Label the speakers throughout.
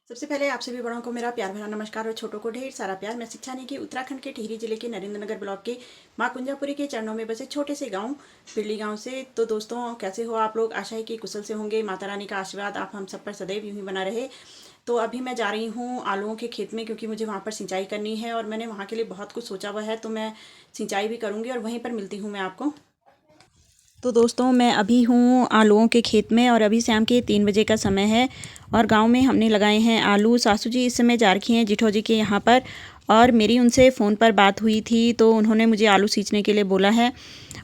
Speaker 1: सबसे पहले आप सभी बड़ों को मेरा प्यार भरा नमस्कार और छोटों को ढेर सारा प्यार। मैं शिक्षा की उत्तराखंड के टिहरी जिले के नरेंद्रनगर ब्लॉक के मां कुंजापुरी के चरणों में बसे छोटे से गांव पिरली गांव से। तो दोस्तों, कैसे हो आप लोग? आशा है कि कुशल से होंगे। माता रानी का आशीर्वाद आप हम सब पर सदैव यूं ही बना रहे। तो अभी मैं जा रही हूँ आलूओं के खेत में, क्योंकि मुझे वहाँ पर सिंचाई करनी है और मैंने वहाँ के लिए बहुत कुछ सोचा हुआ है। तो मैं सिंचाई भी करूँगी और वहीं पर मिलती हूँ मैं आपको। तो दोस्तों, मैं अभी हूँ आलूओं के खेत में और अभी शाम के 3 बजे का समय है और गांव में हमने लगाए हैं आलू। सासू जी इस समय जा रखी हैं जिठो जी के यहाँ पर, और मेरी उनसे फ़ोन पर बात हुई थी तो उन्होंने मुझे आलू सींचने के लिए बोला है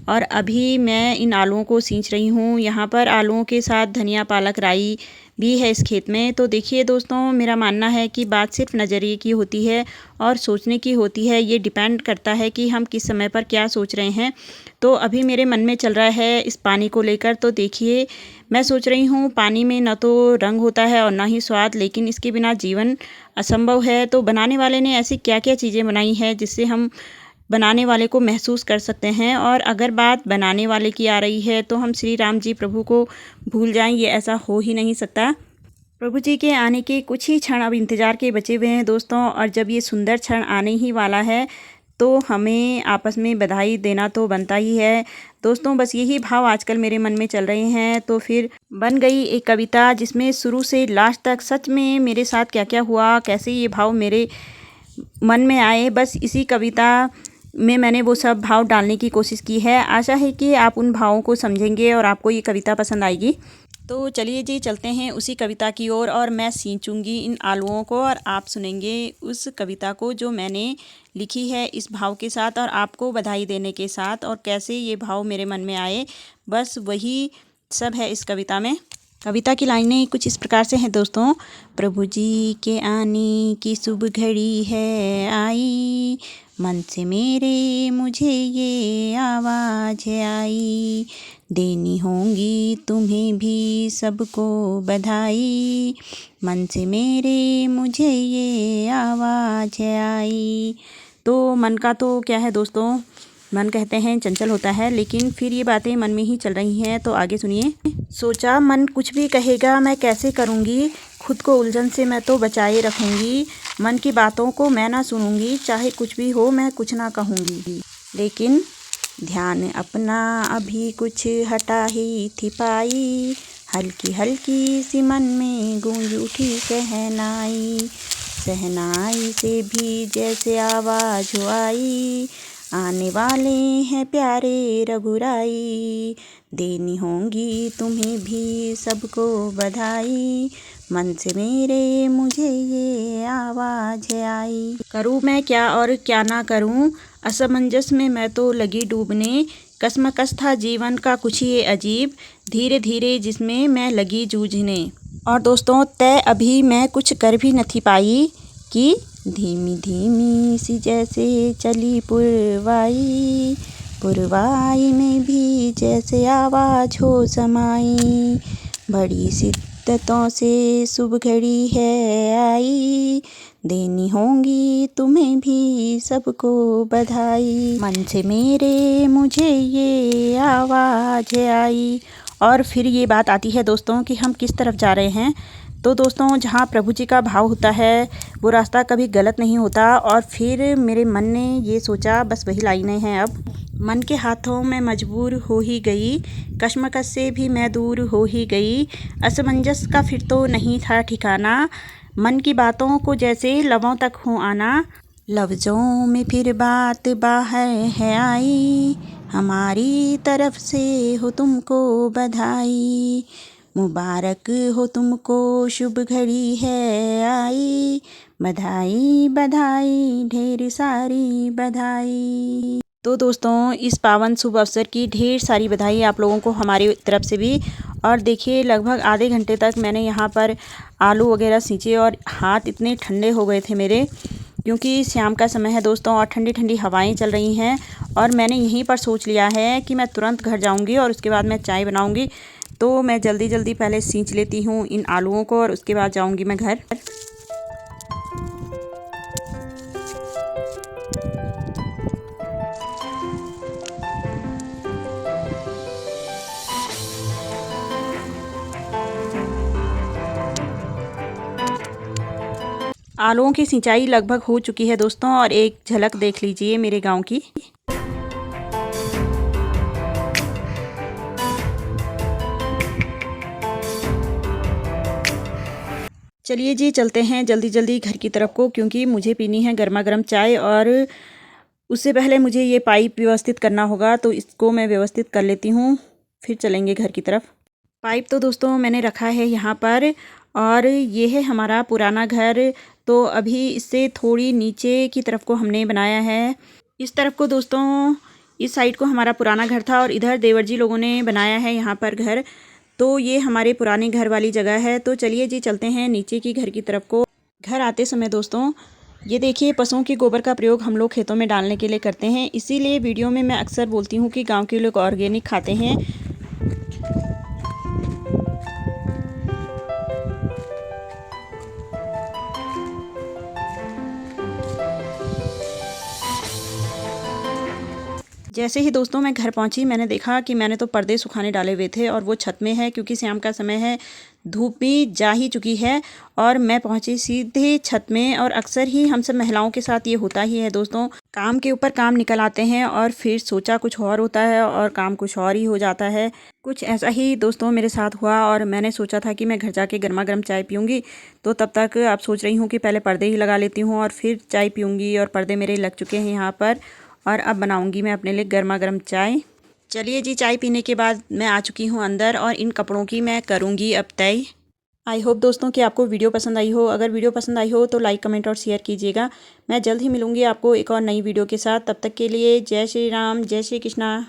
Speaker 1: और अभी मैं इन आलूओं को सींच रही हूँ। यहाँ पर आलूओं के साथ धनिया, पालक, राई भी है इस खेत में। तो देखिए दोस्तों, मेरा मानना है कि बात सिर्फ नज़रिए की होती है और सोचने की होती है। ये डिपेंड करता है कि हम किस समय पर क्या सोच रहे हैं। तो अभी मेरे मन में चल रहा है इस पानी को लेकर। तो देखिए, मैं सोच रही हूँ पानी में न तो रंग होता है और ना ही स्वाद, लेकिन इसके बिना जीवन असंभव है। तो बनाने वाले ने ऐसी क्या क्या चीज़ें बनाई हैं जिससे हम बनाने वाले को महसूस कर सकते हैं। और अगर बात बनाने वाले की आ रही है तो हम श्री राम जी प्रभु को भूल जाएं, ये ऐसा हो ही नहीं सकता। प्रभु जी के आने के कुछ ही क्षण अब इंतज़ार के बचे हुए हैं दोस्तों, और जब ये सुंदर क्षण आने ही वाला है तो हमें आपस में बधाई देना तो बनता ही है दोस्तों। बस यही भाव आजकल मेरे मन में चल रहे हैं। तो फिर बन गई एक कविता जिसमें शुरू से लास्ट तक सच में मेरे साथ क्या क्या हुआ, कैसे ये भाव मेरे मन में आए, बस इसी कविता में मैंने वो सब भाव डालने की कोशिश की है। आशा है कि आप उन भावों को समझेंगे और आपको ये कविता पसंद आएगी। तो चलिए जी, चलते हैं उसी कविता की ओर। और मैं सींचूंगी इन आलूओं को और आप सुनेंगे उस कविता को जो मैंने लिखी है इस भाव के साथ और आपको बधाई देने के साथ, और कैसे ये भाव मेरे मन में आए, बस वही सब है इस कविता में। कविता की लाइनें कुछ इस प्रकार से हैं दोस्तों। प्रभु जी के आने की शुभ घड़ी है आई, मन से मेरे मुझे ये आवाज़ आई, देनी होंगी तुम्हें भी सबको बधाई, मन से मेरे मुझे ये आवाज़ आई। तो मन का तो क्या है दोस्तों, मन कहते हैं चंचल होता है, लेकिन फिर ये बातें मन में ही चल रही हैं। तो आगे सुनिए। सोचा मन कुछ भी कहेगा मैं कैसे करूँगी, खुद को उलझन से मैं तो बचाए रखूँगी, मन की बातों को मैं ना सुनूँगी, चाहे कुछ भी हो मैं कुछ ना कहूँगी, लेकिन ध्यान अपना अभी कुछ हटा ही थी पाई, हल्की हल्की सी मन में गूंज उठी सहनाई, सहनाई से भी जैसे आवाज़ आई, आने वाले हैं प्यारे रघुराई, देनी होंगी तुम्हें भी सबको बधाई, मन से मेरे मुझे ये आवाज़ आई। करूँ मैं क्या और क्या ना करूँ, असमंजस में मैं तो लगी डूबने, कसमकस था जीवन का कुछ ये अजीब, धीरे धीरे जिसमें मैं लगी जूझने। और दोस्तों, तय अभी मैं कुछ कर भी न थी पाई कि धीमी धीमी सी जैसे चली पुरवाई, पुरवाई में भी जैसे आवाज़ हो समाई, बड़ी शिद्दतों से शुभ घड़ी है आई, देनी होंगी तुम्हें भी सबको बधाई, मन से मेरे मुझे ये आवाज़ आई। और फिर ये बात आती है दोस्तों कि हम किस तरफ जा रहे हैं। तो दोस्तों, जहाँ प्रभु जी का भाव होता है वो रास्ता कभी गलत नहीं होता। और फिर मेरे मन ने ये सोचा, बस वही लाइनें हैं अब। मन के हाथों में मजबूर हो ही गई, कश्मकश से भी मैं दूर हो ही गई, असमंजस का फिर तो नहीं था ठिकाना, मन की बातों को जैसे लबों तक हो आना, लफ्ज़ों में फिर बात बाहर है आई, हमारी तरफ से हो तुमको बधाई, मुबारक हो तुमको शुभ घड़ी है आई, बधाई बधाई ढेर सारी बधाई। तो दोस्तों, इस पावन शुभ अवसर की ढेर सारी बधाई आप लोगों को हमारी तरफ से भी। और देखिए, लगभग आधे घंटे तक मैंने यहाँ पर आलू वगैरह सींचे और हाथ इतने ठंडे हो गए थे मेरे, क्योंकि शाम का समय है दोस्तों और ठंडी ठंडी हवाएं चल रही हैं। और मैंने यहीं पर सोच लिया है कि मैं तुरंत घर जाऊंगी और उसके बाद मैं चाय बनाऊंगी। तो मैं जल्दी जल्दी पहले सींच लेती हूँ इन आलूओं को और उसके बाद जाऊंगी मैं घर। आलूओं की सिंचाई लगभग हो चुकी है दोस्तों, और एक झलक देख लीजिए मेरे गांव की। चलिए जी, चलते हैं जल्दी जल्दी घर की तरफ को, क्योंकि मुझे पीनी है गर्मा गर्म चाय, और उससे पहले मुझे ये पाइप व्यवस्थित करना होगा, तो इसको मैं व्यवस्थित कर लेती हूँ, फिर चलेंगे घर की तरफ। पाइप तो दोस्तों मैंने रखा है यहाँ पर, और ये है हमारा पुराना घर। तो अभी इससे थोड़ी नीचे की तरफ को हमने बनाया है। इस तरफ को दोस्तों, इस साइड को हमारा पुराना घर था, और इधर देवर जी लोगों ने बनाया है यहाँ पर घर। तो ये हमारे पुराने घर वाली जगह है। तो चलिए जी, चलते हैं नीचे की घर की तरफ को। घर आते समय दोस्तों, ये देखिए, पशुओं के गोबर का प्रयोग हम लोग खेतों में डालने के लिए करते हैं। इसीलिए वीडियो में मैं अक्सर बोलती हूँ कि गांव के लोग ऑर्गेनिक खाते हैं। जैसे ही दोस्तों मैं घर पहुंची, मैंने देखा कि मैंने तो पर्दे सुखाने डाले हुए थे, और वो छत में है, क्योंकि शाम का समय है, धूप भी जा ही चुकी है। और मैं पहुंची सीधे छत में, और अक्सर ही हम सब महिलाओं के साथ ये होता ही है दोस्तों, काम के ऊपर काम निकल आते हैं, और फिर सोचा कुछ और होता है और काम कुछ और ही हो जाता है। कुछ ऐसा ही दोस्तों मेरे साथ हुआ, और मैंने सोचा था कि मैं घर जाके गर्मा गर्म चाय पीऊँगी। तो तब तक आप सोच रही हूँ कि पहले पर्दे ही लगा लेती हूँ और फिर चाय पीऊँगी, और पर्दे मेरे लग चुके हैं यहाँ पर। और अब बनाऊंगी मैं अपने लिए गर्मा गर्म चाय। चलिए जी, चाय पीने के बाद मैं आ चुकी हूँ अंदर, और इन कपड़ों की मैं करूँगी अब तय। आई होप दोस्तों कि आपको वीडियो पसंद आई हो। अगर वीडियो पसंद आई हो तो लाइक, कमेंट और शेयर कीजिएगा। मैं जल्द ही मिलूँगी आपको एक और नई वीडियो के साथ। तब तक के लिए जय श्री राम, जय श्री कृष्णा।